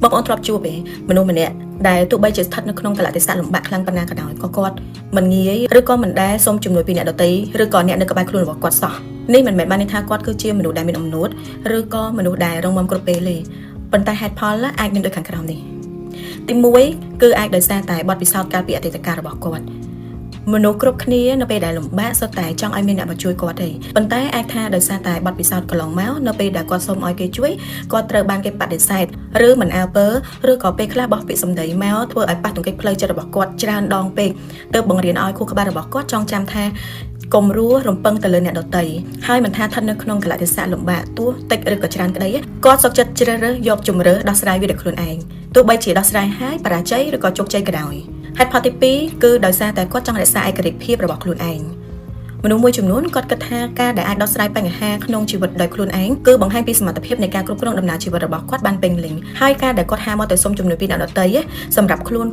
បងប្អូនធ្លាប់ជួបទេមនុស្សម្នាក់ដែលទោះបីជាស្ថិតនៅក្នុងកលៈទេសៈលំបាកខ្លាំងប៉ុណ្ណាក៏ដោយក៏គាត់មិនងាយឬក៏មិនដែលសូមជំនួយពីអ្នកដទៃឬក៏អ្នកនៅក្បែរខ្លួនរបស់គាត់សោះនេះមិនមែនបានន័យថាគាត់គឺជាមនុស្សដែលមានអំណួតឬក៏មនុស្សដែលរងមមគ្រប់ពេលទេប៉ុន្តែហេតុផលអាចមានដូចខាងក្រោមនេះទី1គឺអាចដោយសារតែបទពិសោធន៍កាលពីអតីតកាលរបស់គាត់មនុស្សគ្រប់គ្នានៅពេលដែលលំបាកសុទ្ធតែចង់ឲ្យមានអ្នកមកជួយគាត់ទេប៉ុន្តែអាចថាដោយសារតែបទពិសោធន៍កន្លងមកនៅពេលដែលគាត់សូមឲ្យគេជួយគាត់ត្រូវបានគេបដិសេធឬមិនអើពើឬក៏ពេលខ្លះបោះពាក្យសម្ដីមកធ្វើឲ្យប៉ះទង្គិចផ្លូវចិត្តរបស់គាត់ច្រើនដងពេកទើបបង្រៀនឲ្យខួរក្បាលរបស់គាត់ចងចាំថាកុំរួរំពឹងទៅលើអ្នកដទៃហើយមិនថាស្ថិតនៅក្នុងកលៈទេសៈលំបាកទោះតិចឬក៏ច្រើនក្តីគាត់សុខចិត្តជ្រើសរើសយកជំរឿដោះស្រាយវាដោយខ្លួនឯងទោះបីជាដោះស្រាយហើយបរាជ័យឬក៏ជោគជ័យក៏ដោយហេតុផលទី2គឺដោយសារតែគាត់ចង់រក្សាឯករាជ្យភាពរបស់ខ្លួនឯងមនុស្សមួយចំនួនគាត់គិតថាការដែលអាចដោះស្រាយបញ្ហាក្នុងជីវិតដោយខ្លួនឯងគឺបង្ហាញពីសមត្ថភាពនៃការគ្រប់គ្រងដំណើរជីវិតរបស់គាត់បានពេញលេញហើយការដែលគាត់ហាមកទៅសុំជំនួយពីអ្នកដទៃសម្រាប់ខ្លួន